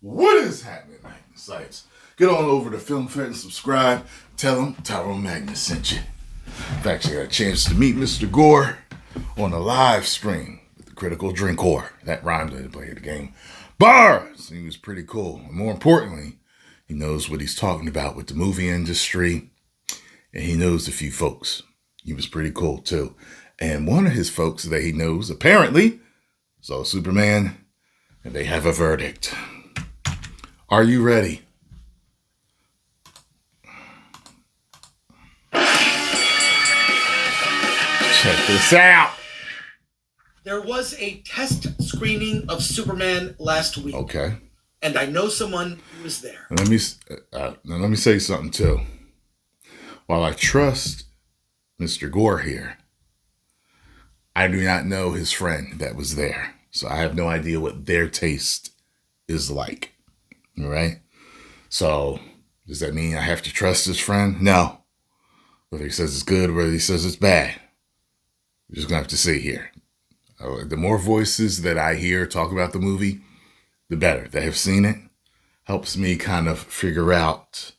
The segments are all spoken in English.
What is happening, Magnus sites? Get on over to Film Fed and subscribe. Tell them Tyrone Magnus sent you. In fact, you got a chance to meet Mr. Gore on a live stream with the Critical Drink Whore. That rhymed. I didn't play the game. Bars! He was pretty cool. And more importantly, he knows what he's talking about with the movie industry. And he knows a few folks. He was pretty cool too. And one of his folks that he knows, apparently, saw Superman, and they have a verdict. Are you ready? Check this out. There was a test screening of Superman last week. Okay. And I know someone who was there. Let me say something too. While I trust Mr. Gore here, I do not know his friend that was there. So I have no idea what their taste is like. All right? So does that mean I have to trust his friend? No. Whether he says it's good or whether he says it's bad. We're just going to have to see here. The more voices that I hear talk about the movie, the better. That have seen it helps me kind of figure out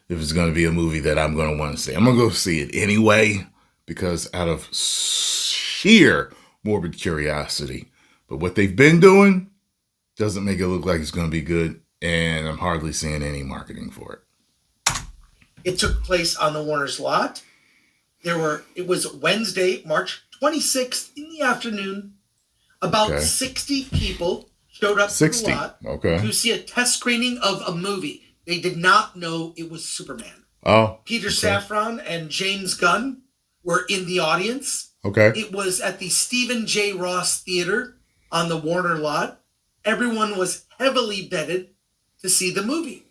if it's going to be a movie that I'm going to want to see. I'm going to go see it anyway because out of sheer morbid curiosity. But what they've been doing doesn't make it look like it's going to be good, and I'm hardly seeing any marketing for it. It took place on the Warner's lot. It was Wednesday, March 26th in the afternoon. About 60 people showed up to the lot to see a test screening of a movie. They did not know it was Superman. Oh. Peter Safran and James Gunn were in the audience. Okay. It was at the Stephen J. Ross Theater on the Warner lot. Everyone was heavily vetted to see the movie.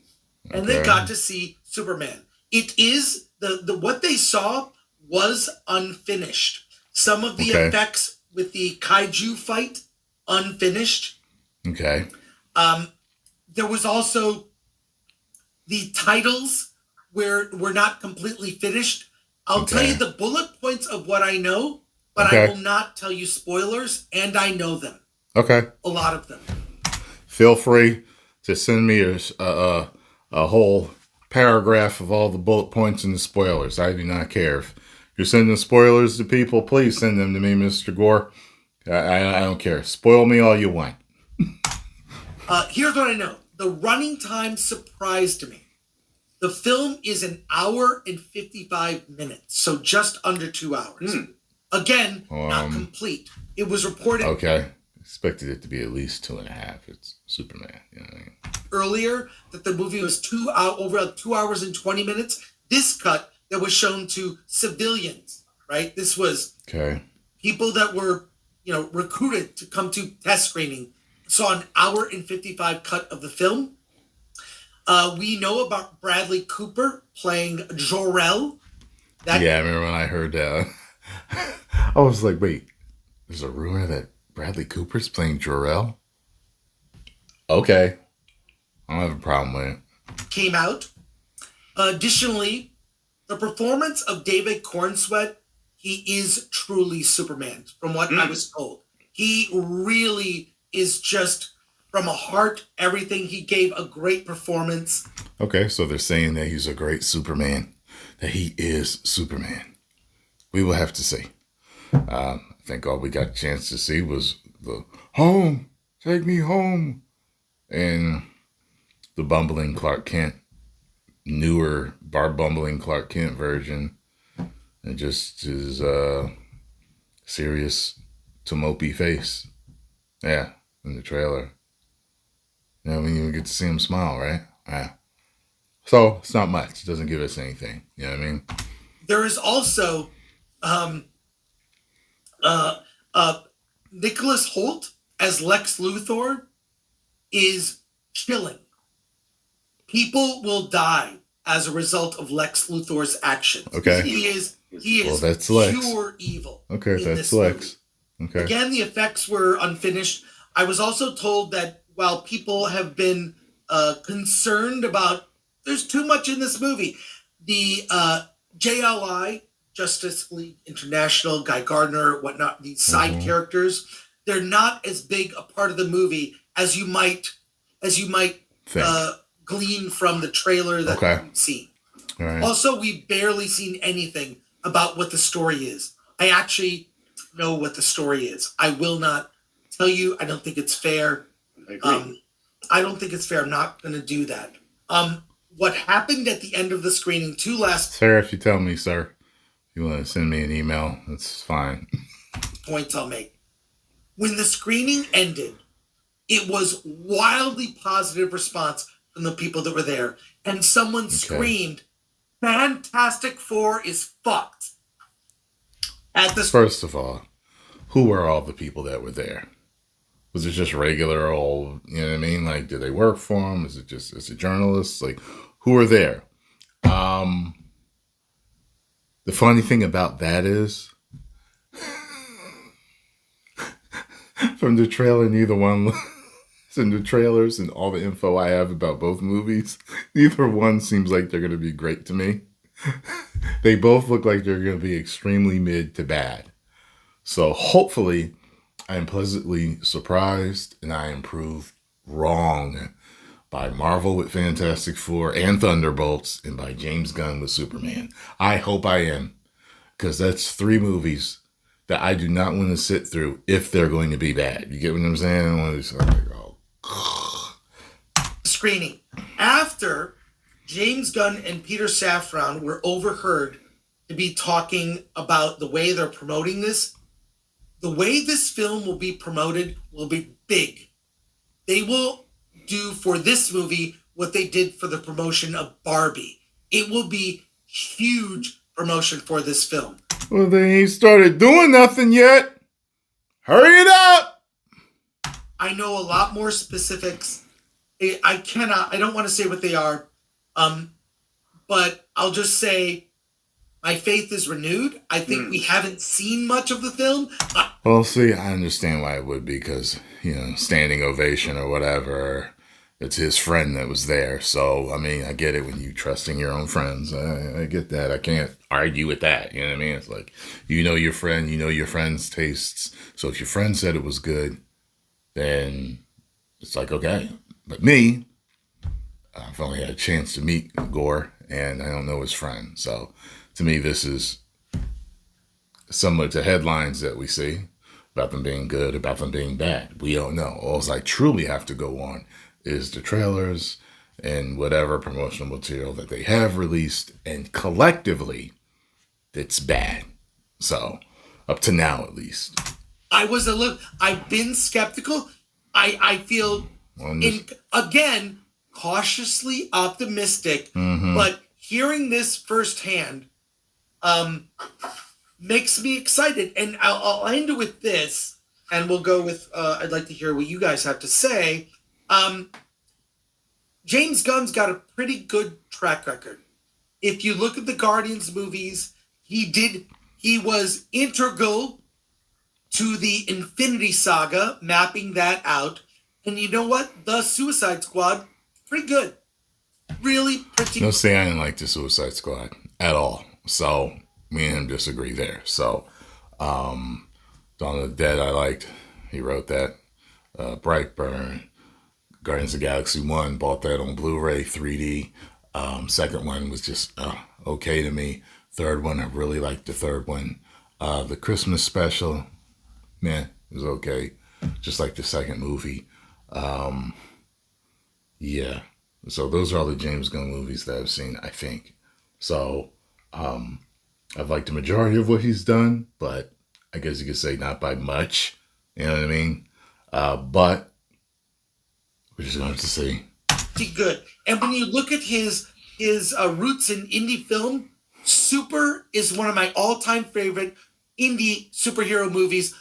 And they got to see Superman. It is the what they saw was unfinished. Some of the effects with the kaiju fight, unfinished. Okay. There was also the titles were not completely finished. I'll tell you the bullet points of what I know, but I will not tell you spoilers, and I know them. Okay. A lot of them. Feel free to send me a whole paragraph of all the bullet points and the spoilers. I do not care. If you're sending spoilers to people, please send them to me, Mr. Gore. I don't care. Spoil me all you want. Here's what I know. The running time surprised me. The film is an hour and 55 minutes, so just under 2 hours. Again, not complete. It was reported... Okay. Expected it to be at least 2.5. It's Superman. You know what I mean? Earlier, that the movie was over 2 hours and 20 minutes. This cut that was shown to civilians, right? This was people that were, recruited to come to test screening. Saw an hour and 55 cut of the film. We know about Bradley Cooper playing Jor-El. I remember when I heard that. I was like, wait, there's a rumor that Bradley Cooper's playing Jor-El? Okay. I don't have a problem with it. Came out. Additionally, the performance of David Cornsweet, he is truly Superman, from what I was told. He really is just, from a heart, everything. He gave a great performance. Okay, so they're saying that he's a great Superman, that he is Superman. We will have to see. I think all we got a chance to see was the home, take me home, and the bumbling Clark Kent, newer bumbling Clark Kent version, and just his serious Tomopy face. Yeah, in the trailer. Yeah, we even get to see him smile, right? Yeah. So it's not much. It doesn't give us anything. You know what I mean? There is also Nicholas Hoult as Lex Luthor is chilling. People will die as a result of Lex Luthor's actions. Okay. He is that's Lex. Pure evil. Okay, that's Lex. Okay. Again, the effects were unfinished. I was also told that while people have been concerned about there's too much in this movie, the JLI, Justice League International, Guy Gardner, whatnot, these side characters, they're not as big a part of the movie as you might glean from the trailer that we've seen. All right. Also, we've barely seen anything about what the story is. I actually know what the story is. I will not tell you. I don't think it's fair. I agree. I don't think it's fair. I'm not going to do that. What happened at the end of the screening, It's fair if you tell me, sir. If you want to send me an email, that's fine. Points I'll make. When the screening ended, it was wildly positive response from the people that were there. And someone screamed, Fantastic Four is fucked. First of all, who were all the people that were there? Was it just regular old, you know what I mean? Like, did they work for them? Is it journalists? Like, who were there? The funny thing about that is, from the trailer, neither one, in the trailers and all the info I have about both movies, neither one seems like they're going to be great to me. They both look like they're going to be extremely mid to bad. So hopefully I am pleasantly surprised and I am proved wrong by Marvel with Fantastic Four and Thunderbolts and by James Gunn with Superman. I hope I am, because that's 3 movies that I do not want to sit through if they're going to be bad. You get what I'm saying? I don't want to be like, oh. Screening. After James Gunn and Peter Safran were overheard to be talking about the way they're promoting this, the way this film will be promoted will be big. They will do for this movie what they did for the promotion of Barbie. It will be huge promotion for this film. Well, they ain't started doing nothing yet. Hurry it up! I know a lot more specifics. I don't want to say what they are, but I'll just say my faith is renewed. I think we haven't seen much of the film. Well, see, I understand why it would be, because, standing ovation or whatever, it's his friend that was there. So, I mean, I get it when you trusting your own friends. I get that. I can't argue with that. You know what I mean? It's like, your friend, your friend's tastes. So if your friend said it was good, then it's like, okay. But me, I've only had a chance to meet Gore, and I don't know his friend. So to me, this is similar to headlines that we see about them being good, about them being bad. We don't know. All I truly have to go on is the trailers and whatever promotional material that they have released, and collectively, it's bad. So, up to now at least. I've been skeptical. I feel, again, cautiously optimistic, but hearing this firsthand makes me excited. And I'll end it with this, and we'll go with, I'd like to hear what you guys have to say. James Gunn's got a pretty good track record. If you look at the Guardians movies, he was integral to the Infinity Saga, mapping that out. And you know what? The Suicide Squad, pretty good. Really pretty good. No, say I didn't like the Suicide Squad at all. So me and him disagree there. So Dawn of the Dead I liked. He wrote that. Brightburn. Guardians of the Galaxy 1, bought that on Blu-ray 3D. Second one was just okay to me. Third one, I really liked the third one. The Christmas special, it was okay. Just like the second movie. Yeah. So those are all the James Gunn movies that I've seen, I think. So I've liked the majority of what he's done, but I guess you could say not by much. You know what I mean? But we're just going to have to see. Pretty good. And when you look at his roots in indie film, Super is one of my all-time favorite indie superhero movies.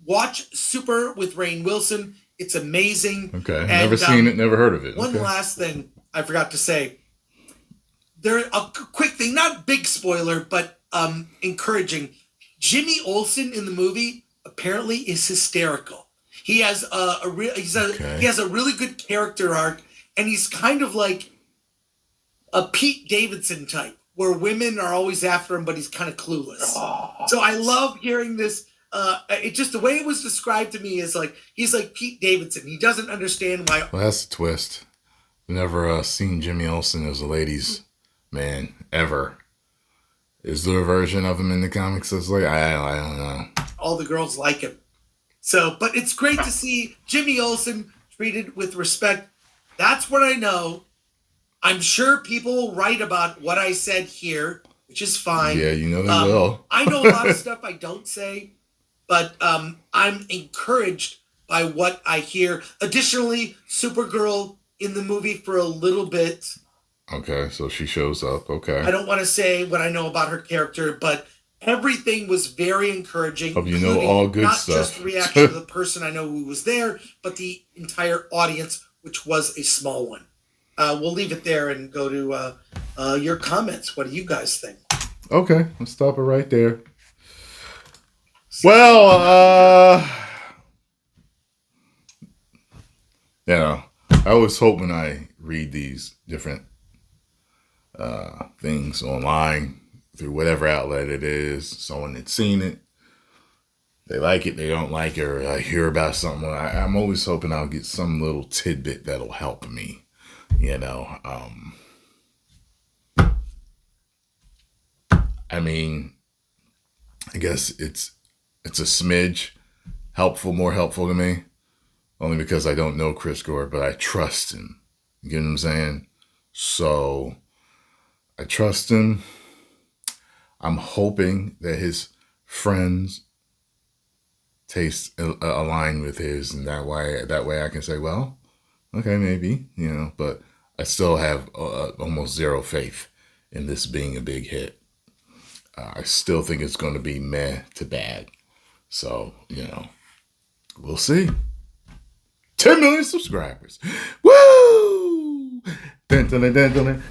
Watch Super with Rainn Wilson. It's amazing. Okay. Never seen it, never heard of it. One last thing I forgot to say. A quick thing, not big spoiler, but encouraging. Jimmy Olsen in the movie apparently is hysterical. He has he has a really good character arc, and he's kind of like a Pete Davidson type, where women are always after him, but he's kind of clueless. So I love hearing this. It just, the way it was described to me is like he's like Pete Davidson. He doesn't understand why. Well, that's a twist. Never seen Jimmy Olsen as a ladies' man ever. Is there a version of him in the comics that's like I don't know. All the girls like him. So, but it's great to see Jimmy Olsen treated with respect. That's what I know. I'm sure people will write about what I said here, which is fine. Yeah, you know they will. I know a lot of stuff I don't say, but I'm encouraged by what I hear. Additionally, Supergirl in the movie for a little bit. Okay, so she shows up. Okay. I don't want to say what I know about her character, but everything was very encouraging. Hope you know all good not stuff. Not just the reaction of the person I know who was there, but the entire audience, which was a small one. We'll leave it there and go to your comments. What do you guys think? Okay, let's stop it right there. Well, you know, I always hope when I read these different things online through whatever outlet it is, someone that's seen it, they like it, they don't like it, or I hear about something. I'm always hoping I'll get some little tidbit that'll help me, you know. I mean, I guess it's a smidge more helpful to me, only because I don't know Chris Gore, but I trust him. You get what I'm saying? So I trust him. I'm hoping that his friends' tastes align with his, and that way I can say, well, okay, maybe, you know, but I still have almost zero faith in this being a big hit. I still think it's going to be meh to bad. So, you know, we'll see. 10 million subscribers. Woo! Dentally.